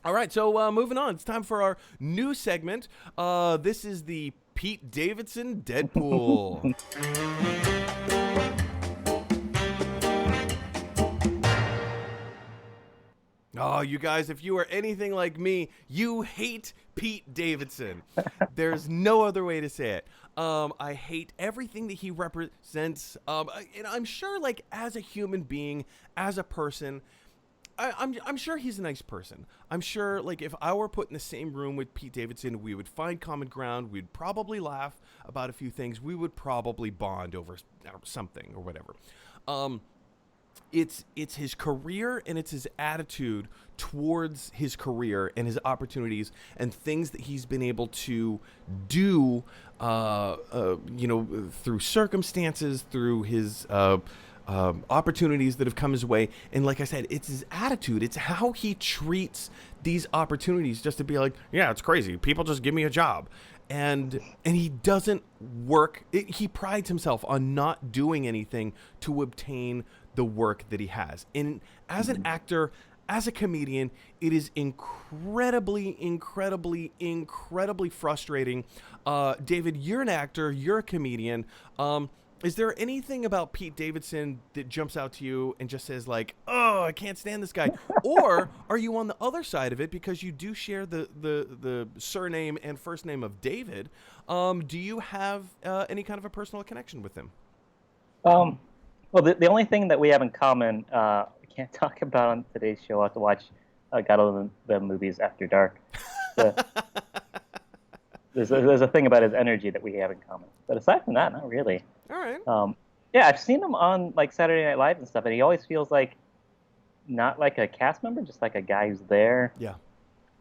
All right, so moving on. It's time for our new segment. This is the Pete Davidson Deadpool. Oh, you guys, if you are anything like me, you hate Pete Davidson. There's no other way to say it. I hate everything that he represents. And I'm sure, like, as a human being, as a person, I'm sure he's a nice person. I'm sure, like, if I were put in the same room with Pete Davidson, we would find common ground. We'd probably laugh about a few things. We would probably bond over something or whatever. It's his career and it's his attitude towards his career and his opportunities and things that he's been able to do, through circumstances, through his opportunities that have come his way. And like I said, it's his attitude. It's how he treats these opportunities, just to be like, yeah, it's crazy. People just give me a job. And he doesn't work. He prides himself on not doing anything to obtain the work that he has. And as an actor, as a comedian, it is incredibly frustrating. David, you're an actor, you're a comedian. Is there anything about Pete Davidson that jumps out to you and just says, like, oh, I can't stand this guy? Or are you on the other side of it because you do share the surname and first name of David? Do you have any kind of a personal connection with him? Well, the only thing that we have in common, we can't talk about on today's show. I'll have to watch GottaLoveThemMovies after dark. The, there's a thing about his energy that we have in common. But aside from that, not really. All right. Yeah, I've seen him on like Saturday Night Live and stuff, and he always feels like not like a cast member, just like a guy who's there. Yeah.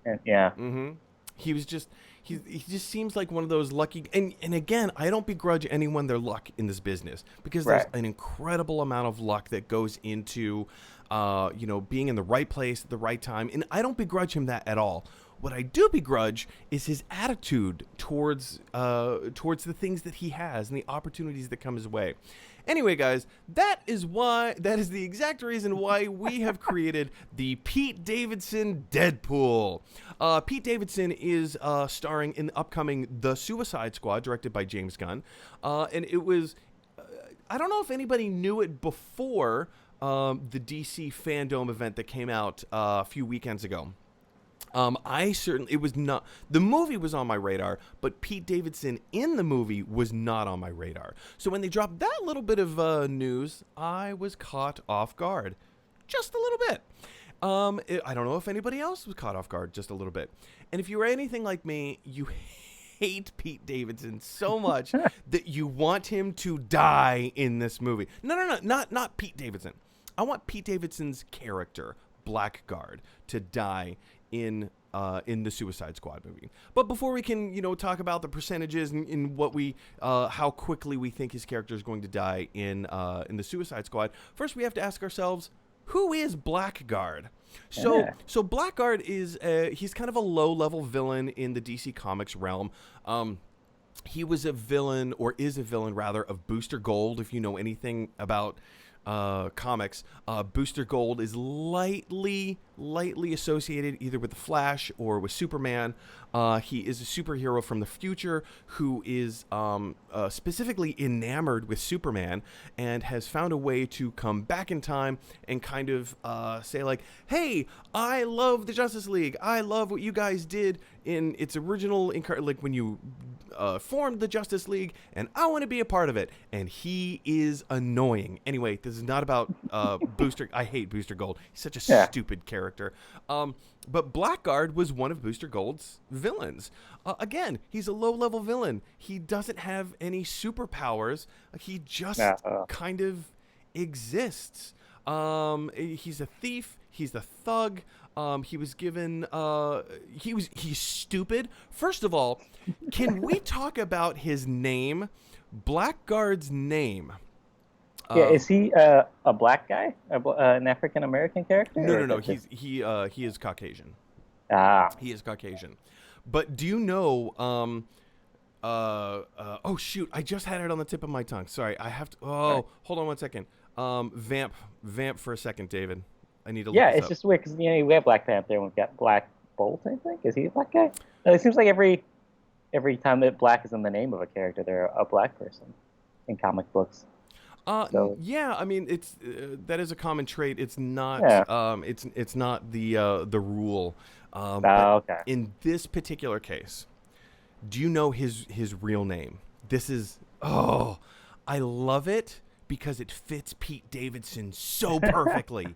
And yeah. Mm-hmm. He just seems like one of those lucky, and again, I don't begrudge anyone their luck in this business, because there's an incredible amount of luck that goes into being in the right place at the right time, and I don't begrudge him that at all. What I do begrudge is his attitude towards the things that he has and the opportunities that come his way. Anyway, guys, that is the exact reason why we have created the Pete Davidson Deadpool. Pete Davidson is starring in the upcoming The Suicide Squad, directed by James Gunn. And it was, I don't know if anybody knew it before the DC Fandom event that came out a few weekends ago. It was not, the movie was on my radar, but Pete Davidson in the movie was not on my radar. So when they dropped that little bit of news, I was caught off guard. Just a little bit. I don't know if anybody else was caught off guard, just a little bit. And if you were anything like me, you hate Pete Davidson so much that you want him to die in this movie. No, not Pete Davidson. I want Pete Davidson's character, Blackguard, to die in the Suicide Squad movie. But before we can, talk about the percentages and what how quickly we think his character is going to die in the Suicide Squad, first we have to ask ourselves, who is Blackguard? So Blackguard is he's kind of a low-level villain in the DC Comics realm. He was a villain, or is a villain rather, of Booster Gold. If you know anything about comics, Booster Gold is lightly associated either with the Flash or with Superman. He is a superhero from the future who is specifically enamored with Superman and has found a way to come back in time and kind of say, like, hey, I love the Justice League. I love what you guys did in its original, like when you formed the Justice League, and I want to be a part of it. And he is annoying. Anyway, this is not about Booster. I hate Booster Gold. He's such a stupid character. But Blackguard was one of Booster Gold's villains. Again, he's a low-level villain. He doesn't have any superpowers. He just kind of exists. He's a thief. He's a thug. He was given. He's stupid. First of all, can we talk about his name? Blackguard's name. Yeah, is he a black guy, an African American character? No. He is Caucasian. He is Caucasian. But do you know? Oh shoot! I just had it on the tip of my tongue. Sorry, I have to. Oh, hold on one second. Vamp for a second, David. I need to. Yeah, look this it's up. just weird because we have Black Panther and we've got Black Bolt, I think. Is he a black guy? It seems like every time that black is in the name of a character, they're a black person in comic books. So Yeah, I mean it's that is a common trait. It's yeah. not it's not the rule. But Okay. in this particular case, do you know his real name? This is I love it because it fits Pete Davidson so perfectly.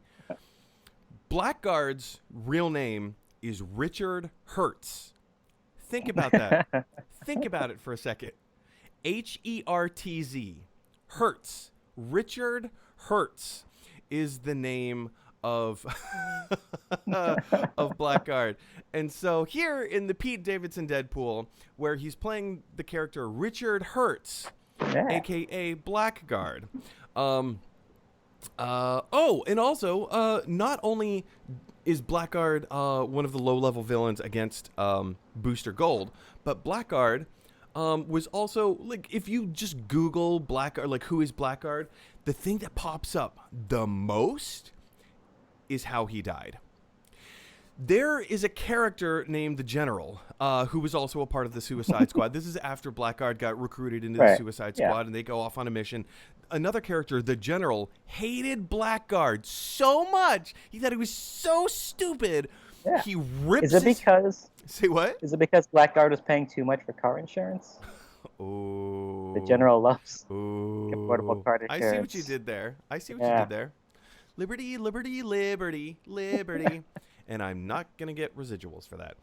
Blackguard's real name is Richard Hertz. Think about that. Think about it for a second. Hertz. Hertz. Richard Hertz is the name of of Blackguard. And so here in the Pete Davidson Deadpool, where he's playing the character Richard Hertz, Yeah. aka Blackguard. And also, not only is Blackguard one of the low-level villains against Booster Gold, but Blackguard was also, like, if you just Google Blackguard, like, who is Blackguard, the thing that pops up the most is how he died. There is a character named the General, who was also a part of the Suicide Squad. This is after Blackguard got recruited into the Suicide Squad, and they go off on a mission. Another character, the General, hated Blackguard so much. He thought he was so stupid. Yeah. He rips. Is it because? Say what? Is it because Blackguard was paying too much for car insurance? Oh. The General loves Ooh. affordable car insurance. I see what you did there. You did there. Liberty, liberty, liberty, liberty. And I'm not going to get residuals for that.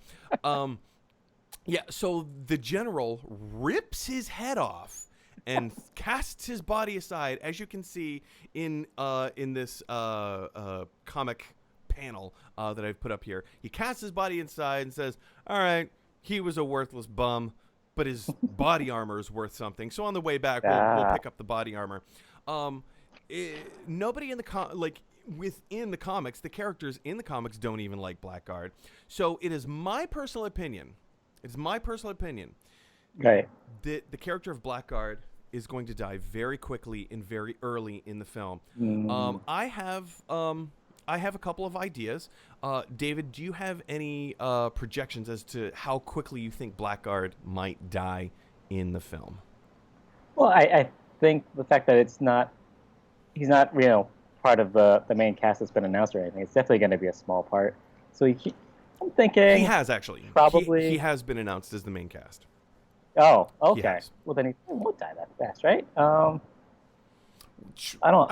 Yeah, so the General rips his head off and casts his body aside, as you can see in this comic panel that I've put up here. He casts his body inside and says, all right, he was a worthless bum, but his body armor is worth something. So on the way back, we'll pick up the body armor. Nobody in the within the comics, the characters in the comics don't even like Blackguard. So it is my personal opinion. Right. The character of Blackguard is going to die very quickly and very early in the film. I have a couple of ideas. David, do you have any projections as to how quickly you think Blackguard might die in the film? Well, I think the fact that he's not part of the main cast that's been announced or anything. It's definitely going to be a small part. So I'm thinking he has actually probably he has been announced as the main cast. Oh, okay. Well, then he won't die that fast, right? I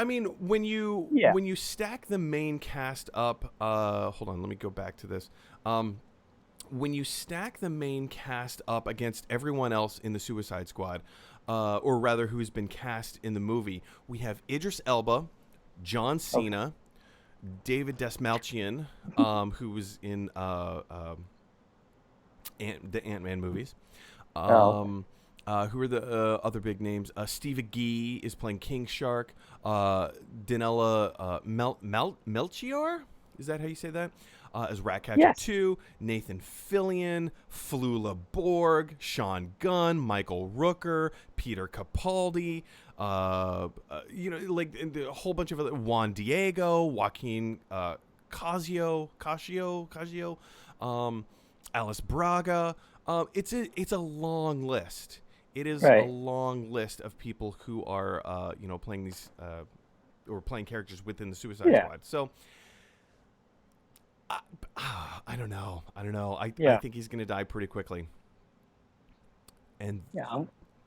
mean, when you stack the main cast up, hold on, let me go back to this. When you stack the main cast up against everyone else in the Suicide Squad, or rather who's been cast in the movie, we have Idris Elba, John Cena, David Dastmalchian, who was in the Ant-Man movies. Who are the other big names? Steve Agee is playing King Shark. Danella Melchior? Is that how you say that? As Ratcatcher 2. Nathan Fillion, Flula Borg, Sean Gunn, Michael Rooker, Peter Capaldi. Like a whole bunch of other, Juan Diego, Joaquin Casio, Alice Braga. It's a long list. It is a long list of people who are playing these or playing characters within the Suicide Squad. So I don't know. I think he's going to die pretty quickly. And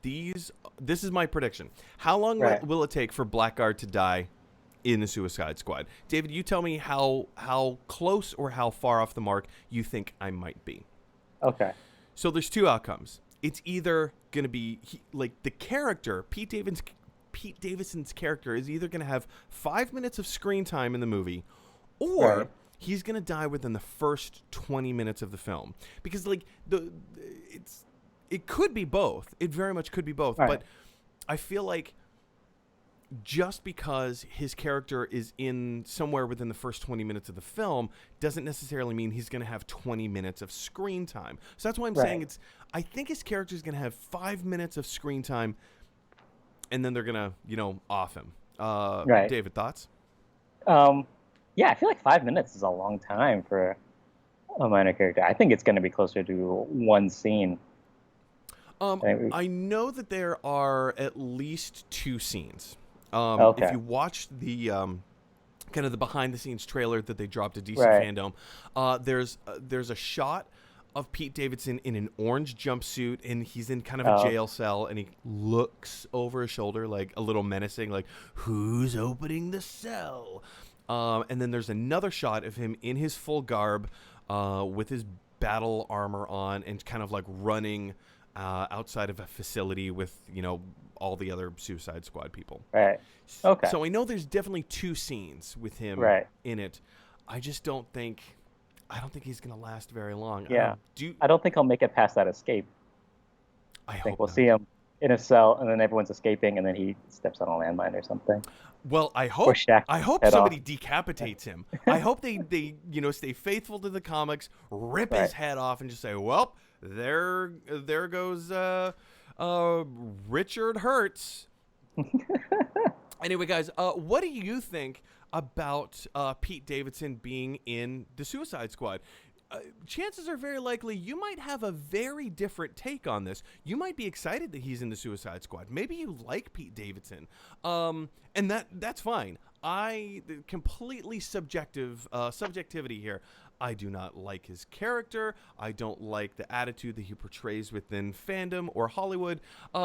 this is my prediction. How long will it take for Blackguard to die in the Suicide Squad? David, you tell me how close or how far off the mark you think I might be. Okay. So there's two outcomes. It's either going to be the character, Pete Davidson's character is either going to have 5 minutes of screen time in the movie, or he's going to die within the first 20 minutes of the film. Because it could be both. It very much could be both. But I feel like just because his character is in somewhere within the first 20 minutes of the film doesn't necessarily mean he's going to have 20 minutes of screen time. So that's why I'm saying I think his character is going to have 5 minutes of screen time, and then they're going to, off him. David, thoughts? Yeah, I feel like 5 minutes is a long time for a minor character. I think it's going to be closer to one scene. I know that there are at least 2 scenes. Okay. If you watch the kind of the behind the scenes trailer that they dropped to DC Right. Fandom, there's a shot of Pete Davidson in an orange jumpsuit, and he's in kind of a jail cell, and he looks over his shoulder like a little menacing, like, who's opening the cell? And then there's another shot of him in his full garb, with his battle armor on, and kind of like running outside of a facility with, all the other Suicide Squad people. Right. Okay. So I know there's definitely 2 scenes with him in it. I just don't think he's going to last very long. Yeah. I don't think he'll make it past that escape. I think hope we'll not. see him in a cell, and then everyone's escaping, and then he steps on a landmine or something. Well, I hope somebody off. decapitates him. I hope they stay faithful to the comics, rip his head off, and just say, well, there goes Richard Hertz. Anyway, guys, what do you think about Pete Davidson being in the Suicide Squad? Chances are very likely you might have a very different take on this. You might be excited that he's in the Suicide Squad. Maybe you like Pete Davidson, and that's fine. Completely subjectivity here. I do not like his character. I don't like the attitude that he portrays within fandom or Hollywood.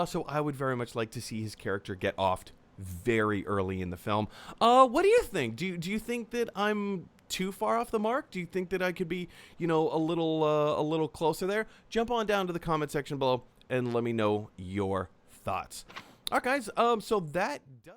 So I would very much like to see his character get offed very early in the film. What do you think? Do you think that I'm too far off the mark? Do you think that I could be, a little closer there? Jump on down to the comment section below and let me know your thoughts. All right, guys. So that does